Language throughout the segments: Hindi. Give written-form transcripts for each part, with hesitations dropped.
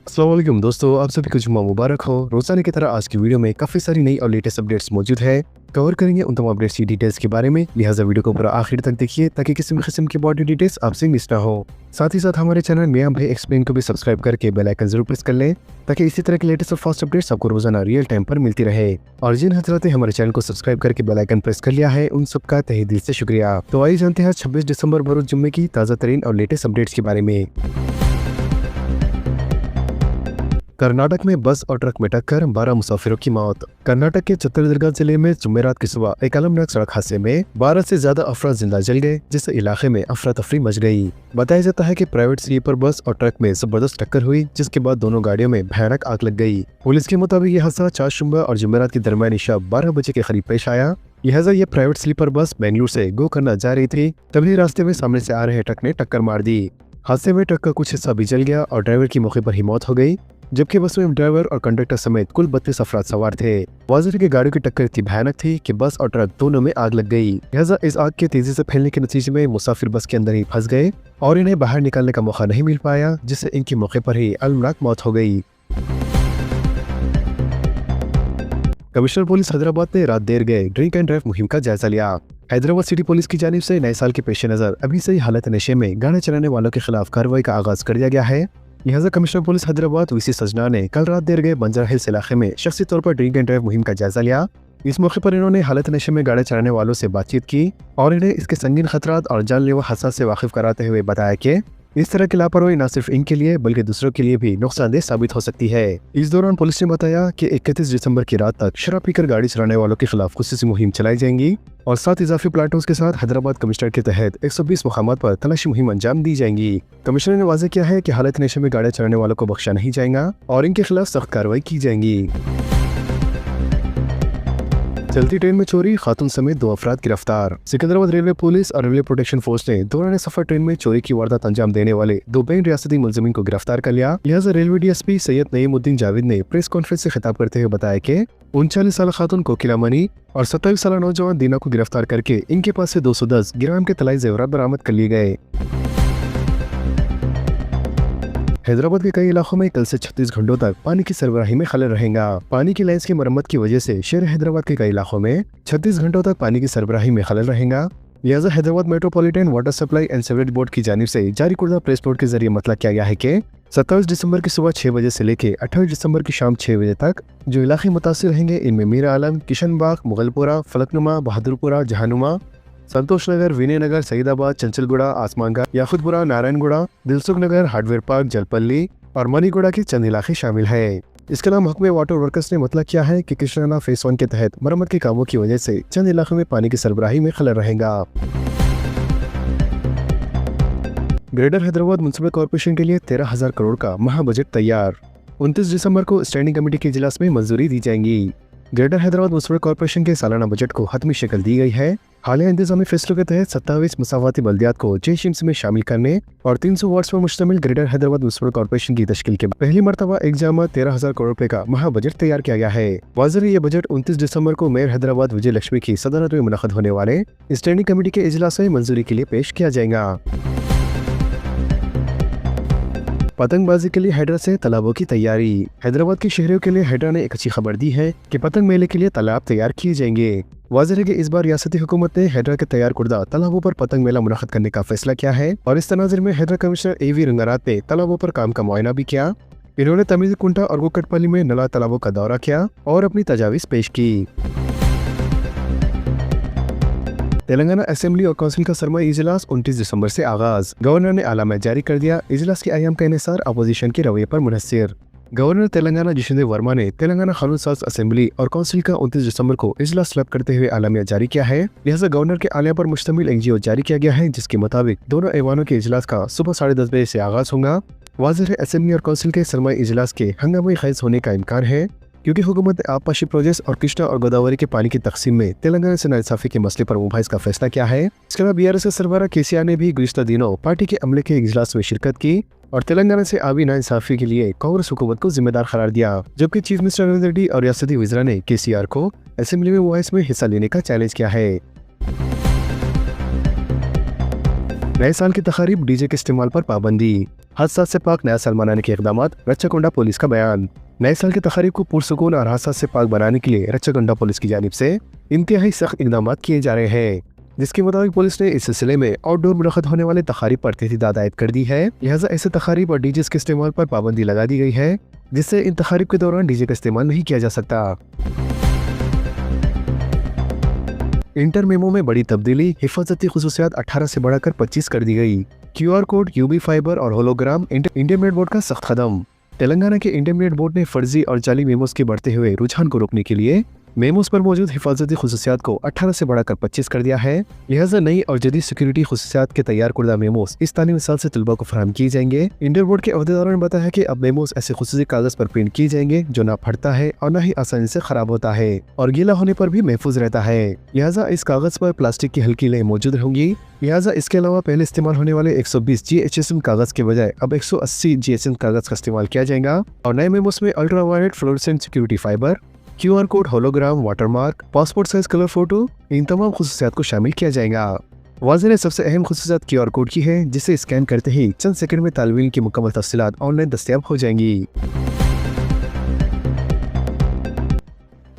अस्सलाम वालेकुम दोस्तों, आप सभी को जुम्मा मुबारक हो। रोजाना की तरह आज की वीडियो में काफ़ी सारी नई और लेटेस्ट अपडेट्स मौजूद है। कवर करेंगे उन तमाम अपडेट्स की डिटेल्स के बारे में, लिहाजा वीडियो को पूरा आखिर तक देखिए ताकि किसी भी किस्म की बॉडी डिटेल्स आपसे मिस ना हो। साथ ही साथ हमारे चैनल मियां भाई एक्सप्लेन को भी सब्सक्राइब करके बेल आइकन जरूर प्रेस कर लें ताकि इसी तरह की लेटेस्ट और फास्ट अपडेट्स आपको रोजाना रियल टाइम पर मिलती रहे। और जिन हजरात ने हमारे चैनल को सब्सक्राइब करके बेल आइकन प्रेस कर लिया है, उन सबका तहे दिल से शुक्रिया। तो आइए जानते हैं 26 दिसंबर बरोज जुम्मे की ताज़ा तरीन और लेटेस्ट अपडेट्स के बारे में। कर्नाटक में बस और ट्रक में टक्कर, 12 मुसाफिरों की मौत। कर्नाटक के चित्रदुर्गा जिले में जुमेरात की सुबह एक अलमनाक सड़क हादसे में 12 से ज्यादा अफराद जिंदा जल गए, जिससे इलाके में अफरा तफरी मच गई। बताया जाता है कि प्राइवेट स्लीपर बस और ट्रक में जबरदस्त टक्कर हुई, जिसके बाद दोनों गाड़ियों में भयानक आग लग गई। पुलिस के मुताबिक यह हादसा चारशुम्बा और जुमेरात की दरमियानी शब 12 बजे के करीब पेश आया। लिहाजा ये प्राइवेट स्लीपर बस बेंगलुरु से गो करना जा रही थी, तभी रास्ते में सामने से आ रहे ट्रक ने टक्कर मार दी। हादसे में ट्रक का कुछ हिस्सा भी जल गया और ड्राइवर की मौके पर ही मौत हो गई, जबकि बस में ड्राइवर और कंडक्टर समेत कुल 32 अफराद सवार थे। वाज़ेह है कि गाड़ियों की टक्कर इतनी भयानक थी कि बस और ट्रक दोनों में आग लग गई। लिहाजा इस आग के तेजी से फैलने के नतीजे में मुसाफिर बस के अंदर ही फंस गए और इन्हें बाहर निकालने का मौका नहीं मिल पाया, जिससे इनकी मौके पर ही अलमनाक मौत हो गई। कमिश्नर पुलिस हैदराबाद ने रात देर गए ड्रिंक एंड ड्राइव मुहिम का जायजा लिया। हैदराबाद सिटी पुलिस की जानिब से नए साल के पेश नजर अभी से ही हालत नशे में गाड़ी चलाने वालों के खिलाफ कार्रवाई का आगाज कर दिया गया है। लिहाजा कमिश्नर पुलिस हैदराबाद वीसी सजना ने कल रात देर गए बंजारा हिल्स इलाके में शख्सी तौर पर ड्रिंक एंड ड्राइव मुहिम का जायजा लिया। इस मौके पर इन्होंने हालत नशे में गाड़ी चलाने वालों से बातचीत की और इन्हें इसके संगीन खतरात और जानलेवा हादसा से वाकिफ कराते हुए बताया कि इस तरह की लापरवाही न सिर्फ इनके लिए बल्कि दूसरों के लिए भी नुकसानदेह साबित हो सकती है। इस दौरान पुलिस ने बताया कि 31 दिसंबर की रात तक शराब पीकर गाड़ी चलाने वालों के खिलाफ खुसूसी मुहिम चलाई जाएंगी और 7 इजाफी प्लाटून्स के साथ हैदराबाद कमिश्नर के तहत 120 मुकामात पर तलाशी मुहिम अंजाम दी जाएंगी। कमिश्नर ने वाज़ेह किया है कि हालत नशे में गाड़ी चलाने वालों को बख्शा नहीं जाएगा और इनके खिलाफ सख्त कार्रवाई की जाएंगी। चलती ट्रेन में चोरी, खातून समेत 2 अफराद गिरफ्तार। सिकंदराबाद रेलवे पुलिस और रेलवे प्रोटेक्शन फोर्स ने दौरान सफर ट्रेन में चोरी की वारदात अंजाम देने वाले 2 बेन रियासती मुलजिमीन को गिरफ्तार कर लिया। लिहाजा रेलवे डीएसपी सैयद नईमुद्दीन जावेद ने प्रेस कॉन्फ्रेंस से खिताब करते हुए बताया कि 39 साल खातून कोकिला मनी और 27 साल नौजवान दीना को गिरफ्तार करके इनके पास से 210 ग्राम के तलाई जेवरात बरामद कर लिए गए। हैदराबाद के कई इलाकों में कल से 36 घंटों तक पानी की सरबराही में खलल रहेगा। पानी की लाइन्स की मरम्मत की वजह से शहर हैदराबाद के कई इलाकों में 36 घंटों तक पानी की सरबराही में खलल रहेगा। लिहाजा Hyderabad metropolitan water supply and sewerage board की जानिब से जारी कुर्दा प्रेस नोट के जरिए मतलब किया गया है कि 27 दिसंबर की सुबह 6 बजे से लेकर 28 दिसंबर की शाम 6 बजे तक जो इलाके मुतासिर रहेंगे, इनमें मीरा आलम, किशनबाग, मुगलपुरा, फलकनुमा, बहादुरपुरा, जहानुमा, संतोष नगर, विनय नगर, सईदाबाद, चंचलगुड़ा, आसमानगढ़, याकुतपुरा, नारायणगुड़ा, दिलसुख नगर, हार्डवेयर पार्क, जलपल्ली और मनीगुड़ा के चंद इलाके शामिल है। इसके अलावा महकमे वाटर वर्कर्स ने मतलब किया है कि कृष्णा फेज 1 के तहत मरम्मत के कामों की वजह से चंद इलाकों में पानी की सरबराही में खलल रहेगा। ग्रेटर हैदराबाद म्युनिसिपल कॉर्पोरेशन के लिए 13,000 करोड़ का महा बजट तैयार। 29 दिसंबर को स्टैंडिंग कमेटी के इजलास में मंजूरी दी जाएगी। ग्रेटर हैदराबाद म्युनिसिपल कॉर्पोरेशन के सालाना बजट को हतमी शक्ल दी गई है। हालिया इंतजामी फैसलों के तहत 27 मुसावाती बल्दियात को JSIMS में शामिल करने और 300 वार्ड्स पर मुश्तमिल ग्रेटर हैदराबाद म्युनिसिपल कॉर्पोरेशन की तश्कील के पहली मरतबा एक जामा 13,000 करोड़ रुपए का महा बजट तैयार किया गया है। वाज़ेह ये बजट 29 दिसंबर को मेयर हैदराबाद विजय लक्ष्मी की सदारत में मुनक़द होने वाले स्टैंडिंग कमेटी के इजलास में मंजूरी के लिए पेश किया जाएगा। पतंगबाजी के लिए हैदरा से तालाबों की तैयारी। हैदराबाद के शहरियों के लिए हैदरा ने एक अच्छी खबर दी है कि पतंग मेले के लिए तालाब तैयार किए जाएंगे। वाज़ेह है कि इस बार रियासती हुकूमत ने हैदरा के तैयार कुर्दा तालाबों पर पतंग मेला मुनक़द करने का फैसला किया है और इस तनाज़ुर में हैदरा कमिश्नर AV रंगारात ने तालाबों पर काम का मुआयना भी किया। इन्होंने तमीज़ कुंटा और कुकटपल्ली में नला तालाबों का दौरा किया और अपनी तजावीज़ पेश की। तेलंगाना असेंबली और काउंसिल का सरमाई इजलास 29 दिसंबर से आगाज। गवर्नर ने आलामा जारी कर दिया। इजलास के अयाम का इन्हिसार अपोजिशन के रवैये पर मुनहसर। गवर्नर तेलंगाना जितेंद्र वर्मा ने तेलंगाना कानून साज असेंबली और काउंसिल का 29 दिसंबर को इजलास तलब करते हुए आलामिया जारी किया है। लिहाजा गवर्नर के आलिया पर मुश्तमिल NGO जारी किया गया है, जिसके मुताबिक दोनों ऐवानों के इजलास का सुबह 10:30 बजे से आगाज होगा। वाज़ेह है असेंबली और काउंसिल के सरमाई इजलास के हंगामी खैज होने का इम्कान है, क्योंकि हुकूमत ने आबपाशी प्रोजेक्ट्स और कृष्णा और गोदावरी के पानी की तकसीम में तेलंगाना से नाइंसाफी के मसले पर मुबहस का फैसला किया है। इसके अलावा BRS के सरबराह KCR ने भी गुज़िश्ता दिनों पार्टी के अमले के इजलास में शिरकत की और तेलंगाना से आबी नाइंसाफी के लिए कांग्रेस हुकूमत को जिम्मेदार करार दिया, जबकि चीफ मिनिस्टर रेवंत रेड्डी और रियासती वज़ीरा ने KCR को असेंबली में मुबहस में हिस्सा लेने का चैलेंज किया है। नए साल की तकारीब डीजे के इस्तेमाल पर पाबंदी, हादसा से पाक नया साल मनाने के इकदाम, रच्चाकुंडा पुलिस का बयान। नए साल की तकारीब को पुरसुकून और हादसा से पाक बनाने के लिए रच्चाकुंडा पुलिस की जानिब से इंतहाई सख्त इकदाम किए जा रहे हैं, जिसके मुताबिक पुलिस ने इस सिलसिले में आउटडोर मुनक़द होने वाले तकारीब पर तहदीदात आयद कर दी है। लिहाजा ऐसे तकारीब और डीजे के इस्तेमाल पर पाबंदी लगा दी गई है, जिससे इन तकारीब के दौरान डीजे का इस्तेमाल नहीं किया जा सकता। इंटर मेमो में बड़ी तब्दीली, हिफाजती खुसूसियात 18 से बढ़ाकर 25 कर दी गई। QR कोड, UV फाइबर और होलोग्राम, इंटरमीडिएट बोर्ड का सख्त कदम। तेलंगाना के इंटरमीडिएट बोर्ड ने फर्जी और जाली मेमोस के बढ़ते हुए रुझान को रोकने के लिए मेमोस पर मौजूद हिफाजती खुसूसियात को 18 से बढ़ाकर 25 कर दिया है। लिहाजा नई और जदीद सिक्योरिटी खुसूसियात के तैयार करदा मेमोस इस तालीमी साल से तलबा को फराहम किए जाएंगे। इंटर बोर्ड के अहदेदारों ने बताया कि अब मेमोस ऐसे खुसूसी कागज पर प्रिंट किए जाएंगे जो ना फटता है और न ही आसानी से खराब होता है और गीला होने पर भी महफूज रहता है। लिहाजा इस कागज पर प्लास्टिक की हल्की लें मौजूद होंगी। लिहाजा इसके अलावा पहले इस्तेमाल होने वाले 120 GHSM कागज के बजाय अब 180 GHSM कागज का इस्तेमाल किया जाएगा और नए मेमोस में ultraviolet fluorescent security fiber, QR code, hologram, watermark, passport size colour photo, इन तमाम खुसूसियात को शामिल किया जाएगा। वाज़ेह ने सबसे अहम खुसूसियात QR कोड की है, जिसे स्कैन करते ही चंद सेकंड में तालिब इल्म की मुकम्मल तफसीलात ऑनलाइन दस्तयाब हो जाएंगी।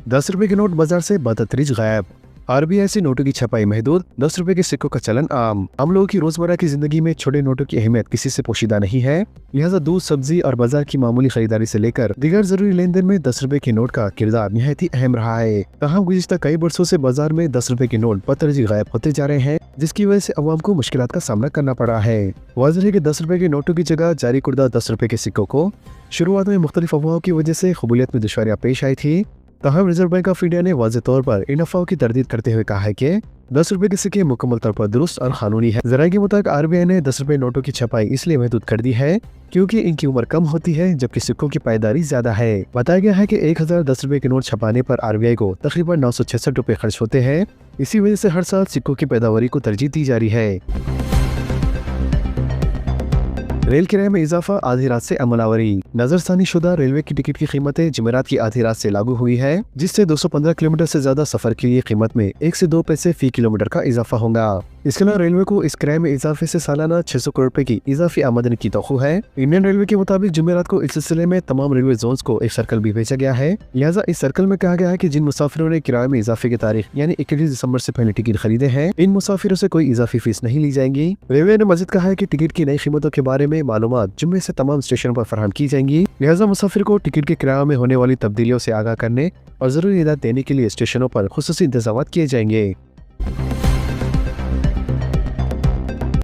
10 रुपए के नोट बाजार से बतदरीज गायब, RBI से नोटों की छपाई महदूद, 10 रुपए के सिक्कों का चलन आम लोगों की रोजमर्रा की जिंदगी में छोटे नोटों की अहमियत किसी से पोशीदा नहीं है। लिहाजा दूध, सब्जी और बाजार की मामूली खरीदारी से लेकर दीगर जरूरी लेन देन में 10 रुपए के नोट का किरदार निहायत ही अहम रहा है। तमाम गुज़िश्ता कई बरसों से बाजार में 10 रुपए के नोट बतदरीज गायब होते जा रहे हैं, जिसकी वजह से अवाम को मुश्किलात का सामना करना पड़ा है। वाज़ेह है कि 10 रुपए के नोटों की जगह जारी करदा 10 रुपए के सिक्कों को शुरुआत में मुख्तलिफ अफवाहों की वजह से कबूलियत में दुश्वारियां पेश आई थी। तहम रिजर्व बैंक ऑफ इंडिया ने वाज़ेह तौर पर इन अफवाहों की तरदीद करते हुए कहा है कि 10 रुपए के सिक्के मुकम्मल तौर पर दुरुस्त और कानूनी है। ज़राए के मुताबिक RBI ने 10 रुपए नोटों की छपाई इसलिए महदूद कर दी है क्योंकि इनकी उम्र कम होती है, जबकि सिक्कों की पायदारी ज्यादा है। बताया गया है कि 1000 10 रुपए के नोट छपाने पर RBI को तकरीबन 966 रुपए खर्च होते हैं। इसी वजह से हर साल सिक्कों की पैदावारी को तरजीह दी जा रही है। रेल किराए में इजाफा, आधी रात से अमलावरी। नजरसानी शुदा रेलवे की टिकट की कीमतें जुमेरात की आधी रात से लागू हुई है, जिससे 215 किलोमीटर से ज्यादा सफर के लिए कीमत में 1 से 2 पैसे फी किलोमीटर का इजाफा होगा। इसके अलावा रेलवे को इस किराए में इजाफे से सालाना 600 करोड़ रुपए की इजाफी आमदनी की तवक्को है। इंडियन रेलवे के मुताबिक जुमेरात को इस सिलसिले में तमाम रेलवे जोन्स को एक सर्कल भी भेजा गया है। लिहाजा इस सर्कल में कहा गया है कि जिन मुसाफिरों ने किराए में इजाफे की तारीख यानी 31 दिसंबर से पहले टिकट खरीदे हैं, इन मुसाफिरों से कोई इजाफी फीस नहीं ली जाएगी। रेलवे ने मजीद कहा है कि टिकट की नई कीमतों के बारे में मालूमात जुम्मे से तमाम स्टेशनों पर फराहम की जाएंगी। लिहाजा मुसाफिर को टिकट के किराए में होने वाली तब्दीलियों से आगाह करने और जरूरी हिदायत देने के लिए स्टेशनों पर खुसूसी इंतजाम किए जाएंगे।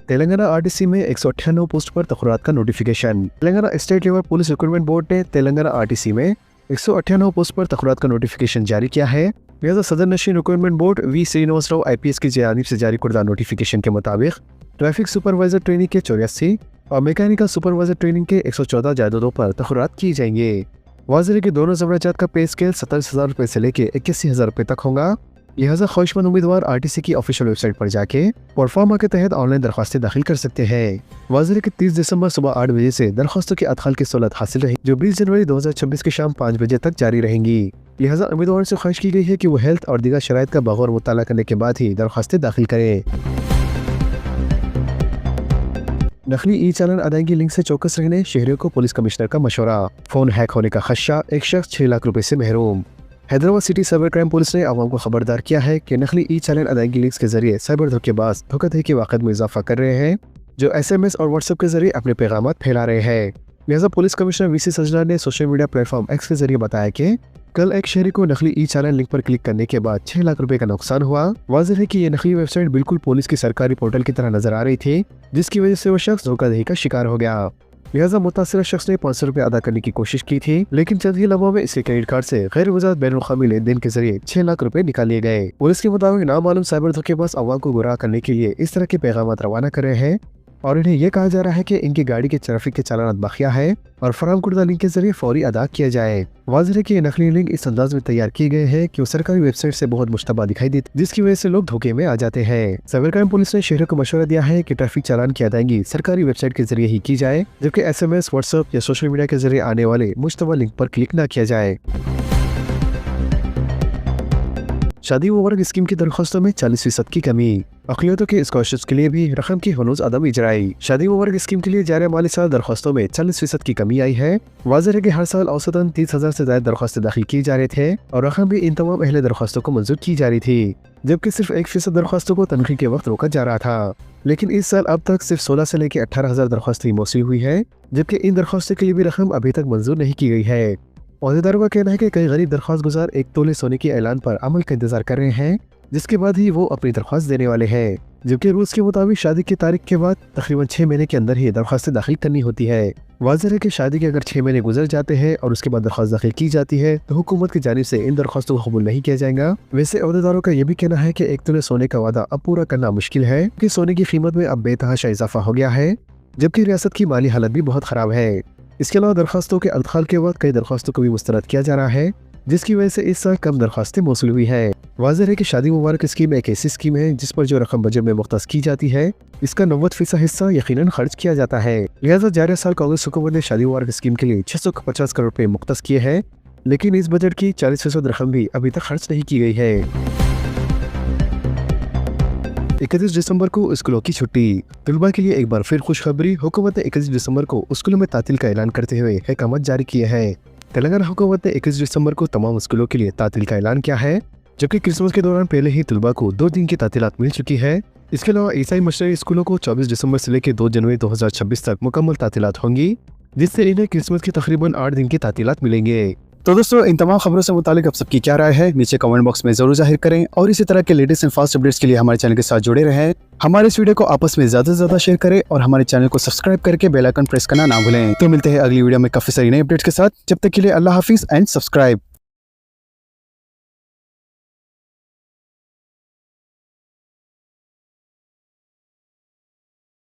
तेलंगाना RTC में 198 पोस्ट पर तखरात का notification. Telangana state level police recruitment board ने तेलंगाना RTC में 198 पोस्ट पर तखरात का नोटिफिकेशन जारी किया है। लिहाजा सदर नशीन recruitment board V Srinivas Rao IPS की जानिब से जारी करदा नोटिफिकेशन के मुताबिक ट्रैफिक सुपरवाइजर ट्रेनिंग के 84 और मैकेनिकल सुपरवाइजर ट्रेनिंग के 114 जायदादों पर तखरात की जाएंगे। वाज़ेह है कि दोनों ज़बराजात का पे स्केल 27,000 रुपए से लेके 81,000 रुपए तक होगा। लिहाजा ख्वाहिशमंद उम्मीदवार RTC की ऑफिशियल वेबसाइट पर जाके परफॉर्मा के तहत ऑनलाइन दरख्वास्तें दाखिल कर सकते हैं। वाज़ेह है कि 30 दिसंबर सुबह 8 बजे से दरख्वास्तों की अदखाल की सहूलत हासिल रही, जो 20 जनवरी 2026 की शाम 5 बजे तक जारी रहेंगी। लिहाजा उम्मीदवारों से ख्वाहिश की गई है कि वो हेल्थ और दीगर शराइत का बगौर मुताला करने के बाद ही दरख्वास्तें दाखिल करें। नकली चालान अदायगी लिंक से चौकस रहने शहरियों को पुलिस कमिश्नर का मशवरा। फोन हैक होने का खदशा, एक शख्स 6 लाख रुपए से महरूम। Hyderabad city cyber crime police ने आवाम को खबरदार किया है कि नकली चालान अदायगी लिंक्स के जरिए साइबर धोखेबाज धोखाधड़ी के वाक़यात में इजाफा कर रहे हैं, जो SMS और WhatsApp के जरिए अपने पैगाम फैला रहे हैं। लिहाजा पुलिस कमिश्नर VC सजना ने सोशल मीडिया प्लेटफॉर्म X के जरिए बताया कि कल एक शहरी को नकली चालान लिंक पर क्लिक करने के बाद 6 लाख रुपए का नुकसान हुआ। वाज़ेह है कि ये नकली वेबसाइट बिल्कुल पुलिस की सरकारी पोर्टल की तरह नजर आ रही थी, जिसकी वजह से वो शख्स धोखाधड़ी का शिकार हो गया। लिहाजा मुतासिर शख्स ने 500 रुपए अदा करने की कोशिश की थी, लेकिन चंद ही लम्हों में इसके क्रेडिट कार्ड से गैर वजाहत बैनुल-अक़वामी लेन देन के जरिए 6 लाख रुपए निकाल लिए गए। पुलिस के मुताबिक नामालूम साइबर धोखेबाज अवाम को गुमराह करने के लिए इस तरह के पैगाम रवाना कर रहे हैं और इन्हें यह कहा जा रहा है कि इनकी गाड़ी के ट्रैफिक के चालान बकिया है और फराहम करदा लिंक के जरिए फौरी अदा किया जाए। वाज़ेह है कि ये नकली लिंक इस अंदाज में तैयार किए गए हैं कि वो सरकारी वेबसाइट से बहुत मुश्तबा दिखाई देती, जिसकी वजह से लोग धोखे में आ जाते हैं। साइबर क्राइम पुलिस ने शहरों को मशवरा दिया है कि ट्रैफिक चालान की अदायगी सरकारी वेबसाइट के जरिए ही की जाए, जबकि SMS, WhatsApp या सोशल मीडिया के जरिए आने वाले मुश्तबा लिंक पर क्लिक न किया जाए। शादी मुबारक स्कीम की दरख्वास्तों में 40% की कमी। अक़लियतों के स्कॉलरशिप के लिए भी रकम की हनूज अदम इजराई। शादी मुबारक स्कीम के लिए जारी माली साल दरख्वास्तों में 40% की कमी आई है। वाज़ेह है कि हर साल औसतन 30,000 से ज़्यादा दरख्वास्तें दाखिल की जा रहे थे और रकम भी इन तमाम अहले दरख्वास्तों को मंजूर की जा रही थी, जबकि सिर्फ 1% दरख्वास्तों को तनखी के वक्त रोका जा रहा था। लेकिन इस साल अब तक सिर्फ 16 से लेकर 18,000 दरख्वास्तें मौसूल हुई है, जबकि इन दरख्वास्तों के लिए भी रकम अभी तक मंजूर नहीं की गई है। अहदेदारों का कहना है कि कई गरीब दरख्वास्त गुजार 1 तोले सोने के ऐलान पर अमल का इंतजार कर रहे हैं, जिसके बाद ही वो अपनी दरख्वास्त देने वाले हैं। जबकि रूल्स के मुताबिक शादी की तारीख के बाद तकरीबन 6 महीने के अंदर ही दरख्वास्तें दाखिल करनी होती है। वाज़ेह है कि शादी के अगर 6 महीने गुजर जाते हैं और उसके बाद दरख्वास्त दाखिल की जाती है तो हुकूमत की जानिब से इन दरख्वास्तों को कबूल नहीं किया जाएगा। वैसे अहदेदारों का यह भी कहना है कि 1 तोले सोने का वादा अब पूरा करना मुश्किल है कि सोने की कीमत में अब बेतहाशा इजाफा हो गया है, जबकि रियासत की माली हालत भी बहुत खराब है। इसके अलावा दरख्वास्तों के अदखाल के वक्त कई दरख्वास्तों को भी मुस्तरद किया जा रहा है, जिसकी वजह से इस साल कम दरख्वास्तें मौसूल हुई है। वाज़ेह है कि शादी मुबारक स्कीम एक ऐसी स्कीम है जिस पर जो रकम बजट में मुख्तस की जाती है, इसका 90% हिस्सा यकीनन खर्च किया जाता है। लिहाजा जारी साल कांग्रेस हुकूमत ने शादी मुबारक स्कीम के लिए 650 करोड़ रुपए मुख्तस किए हैं, लेकिन इस बजट की 40% रकम भी अभी तक खर्च नहीं की गई है। 31 दिसंबर को स्कूलों की छुट्टी। तलबा के लिए एक बार फिर खुशखबरी। हुकूमत ने 31 दिसंबर को स्कूलों में तातील का ऐलान करते हुए अहकामात जारी किए हैं। तेलंगाना हुकूमत ने 21 दिसंबर को तमाम स्कूलों के लिए तातील का ऐलान किया है, जबकि क्रिसमस के दौरान पहले ही तलबा को 2 दिन की तातीलात मिल चुकी है। इसके अलावा ईसाई मशरई स्कूलों को 24 दिसंबर से लेकर 2 जनवरी 2026 तक मुकम्मल तातीलात होंगी, जिससे इन्हें क्रिसमस की तकरीबन 8 दिन की तातीलात मिलेंगे। तो दोस्तों, इन तमाम खबरों से मुतालिक आप सबकी क्या राय है नीचे कमेंट बॉक्स में जरूर जाहिर करें और इसी तरह के लेटेस्ट एंड फास्ट अपडेट्स के लिए हमारे चैनल के साथ जुड़े रहें। हमारे इस वीडियो को आपस में ज्यादा से ज्यादा शेयर करें और हमारे चैनल को सब्सक्राइब करके बेल आइकन प्रेस करना ना भूलें। तो मिलते हैं अगली वीडियो में काफी सारी नई अपडेट्स के साथ। जब तक के लिए अल्लाह हाफिज एंड सब्सक्राइब।